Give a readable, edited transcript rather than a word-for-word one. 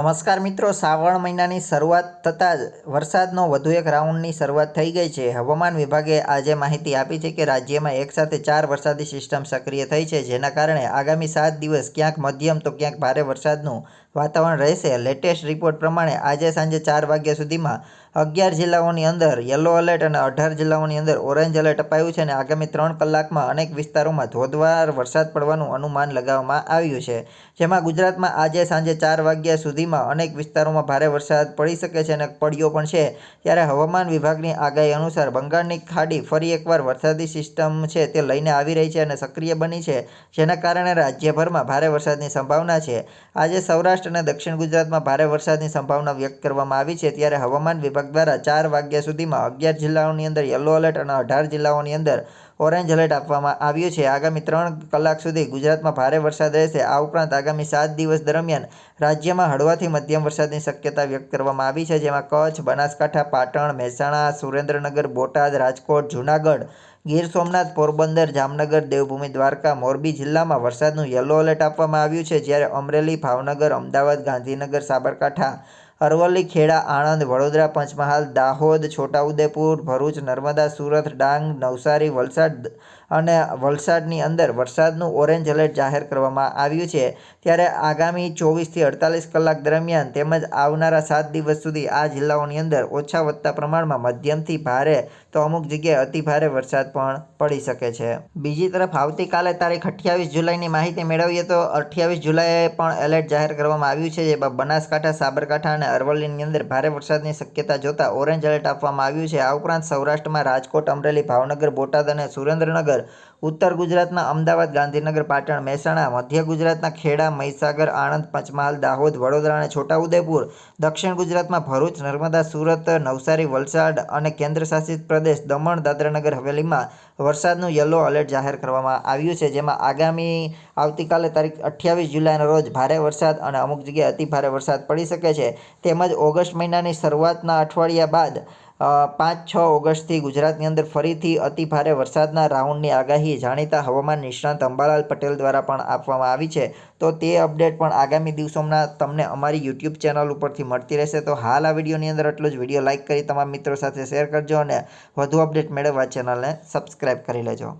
નમસ્કાર મિત્રો, શ્રાવણ મહિનાની શરૂઆત થતાં જ વરસાદનો વધુ એક રાઉન્ડની શરૂઆત થઈ ગઈ છે. હવામાન વિભાગે આજે માહિતી આપી છે કે રાજ્યમાં એકસાથે 4 વરસાદી સિસ્ટમ સક્રિય થઈ છે, જેના કારણે આગામી 7 દિવસ ક્યાંક મધ્યમ તો ક્યાંક ભારે વરસાદનું વાતાવરણ રહેશે. લેટેસ્ટ રિપોર્ટ પ્રમાણે આજે સાંજે 4 વાગ્યા સુધીમાં 11 જિલ્લાઓની અંદર યલો એલર્ટ અને 18 જિલ્લાઓની અંદર ઓરેન્જ એલર્ટ અપાયું છે અને આગામી 3 કલાકમાં અનેક વિસ્તારોમાં ધોધમાર વરસાદ પડવાનું અનુમાન લગાવવામાં આવ્યું છે. જેમાં ગુજરાતમાં આજે સાંજે 4 વાગ્યા સુધીમાં અનેક વિસ્તારોમાં ભારે વરસાદ પડી શકે છે અને પડ્યો પણ છે. ત્યારે હવામાન વિભાગની આગાહી અનુસાર બંગાળની ખાડી ફરી એકવાર વરસાદી સિસ્ટમ છે તે લઈને આવી રહી છે અને સક્રિય બની છે, જેના કારણે રાજ્યભરમાં ભારે વરસાદની સંભાવના છે. આજે સૌરાષ્ટ્ર અને દક્ષિણ ગુજરાતમાં ભારે વરસાદની સંભાવના વ્યક્ત કરવામાં આવી છે. ત્યારે હવામાન વિભાગ દ્વારા 4 વાગ્યા સુધીમાં 11 જિલ્લાઓની અંદર યલો એલર્ટ અને 18 જિલ્લાઓની અંદર ઓરેન્જ એલર્ટ આપવામાં આવ્યું છે. આગામી 3 કલાક સુધી ગુજરાતમાં ભારે વરસાદ રહેશે. આ ઉપરાંત આગામી 7 દિવસ દરમિયાન રાજ્યમાં હળવાથી મધ્યમ વરસાદની શક્યતા વ્યક્ત કરવામાં આવી છે, જેમાં કચ્છ, બનાસકાંઠા, પાટણ, મહેસાણા, સુરેન્દ્રનગર, બોટાદ, રાજકોટ, જૂનાગઢ, ગીર સોમનાથ, પોરબંદર, જામનગર, દેવભૂમિ દ્વારકા, મોરબી જિલ્લામાં વરસાદનું યલો એલર્ટ આપવામાં આવ્યું છે. જ્યારે અમરેલી, ભાવનગર, અમદાવાદ, ગાંધીનગર, સાબરકાંઠા, અરવલ્લી, ખેડા, આણંદ, વડોદરા, પંચમહાલ, દાહોદ, છોટાઉદેપુર, ભરૂચ, નર્મદા, સુરત, ડાંગ, નવસારી, વલસાડની અંદર વરસાદનું ઓરેન્જ એલર્ટ જાહેર કરવામાં આવ્યું છે. ત્યારે આગામી 24 થી 48 કલાક દરમિયાન તેમજ આવનારા 7 દિવસ સુધી આ જિલ્લાઓની અંદર ઓછા વત્તા પ્રમાણમાં મધ્યમથી ભારે તો અમુક જગ્યાએ અતિ ભારે વરસાદ પણ પડી શકે છે. બીજી તરફ આવતીકાલે તારીખ 28 જુલાઈની માહિતી મેળવીએ તો 28 જુલાઈએ પણ એલર્ટ જાહેર કરવામાં આવ્યું છે. જેમાં બનાસકાંઠા, સાબરકાંઠા અને અરવલ્લીની અંદર ભારે વરસાદની શક્યતા જોતા ઓરેન્જ એલર્ટ આપવામાં આવ્યું છે. આ ઉપરાંત સૌરાષ્ટ્રમાં રાજકોટ, અમરેલી, ભાવનગર, બોટાદ અને સુરેન્દ્રનગર, ઉત્તર ગુજરાતના અમદાવાદ, ગાંધીનગર, પાટણ, મહેસાણા, મધ્ય ગુજરાતના ખેડા, મહીસાગર, આણંદ, પંચમહાલ, દાહોદ, વડોદરા અને છોટાઉદેપુર, દક્ષિણ ગુજરાતમાં ભરૂચ, નર્મદા, સુરત, નવસારી, વલસાડ અને કેન્દ્રશાસિત પ્રદેશ દમણ દાદરાનગર હવેલીમાં વરસાદનું યલો એલર્ટ જાહેર કરવામાં આવ્યું છે. જેમાં આવતીકાલે તારીખ 28 જુલાઈના રોજ ભારે વરસાદ અને અમુક જગ્યાએ અતિ ભારે વરસાદ પડી શકે છે. તેમજ ઓગસ્ટ મહિનાની શરૂઆતના અઠવાડિયા બાદ 5-6 ઓગસ્ટથી ગુજરાતની અંદર ફરીથી અતિ ભારે વરસાદના રાઉન્ડની આગાહી જાણીતા હવામાન નિષ્ણાત અંબાલાલ પટેલ દ્વારા પણ આપવામાં આવી છે. તો તે અપડેટ પણ આગામી દિવસોમાં તમને અમારી યુટ્યુબ ચેનલ ઉપરથી મળતી રહેશે. તો હાલ આ વિડીયોની અંદર એટલું જ. વિડીયો લાઇક કરી તમારા મિત્રો સાથે શેર કરજો અને વધુ અપડેટ મેળવવા ચેનલને સબસ્ક્રાઈબ કરી લેજો.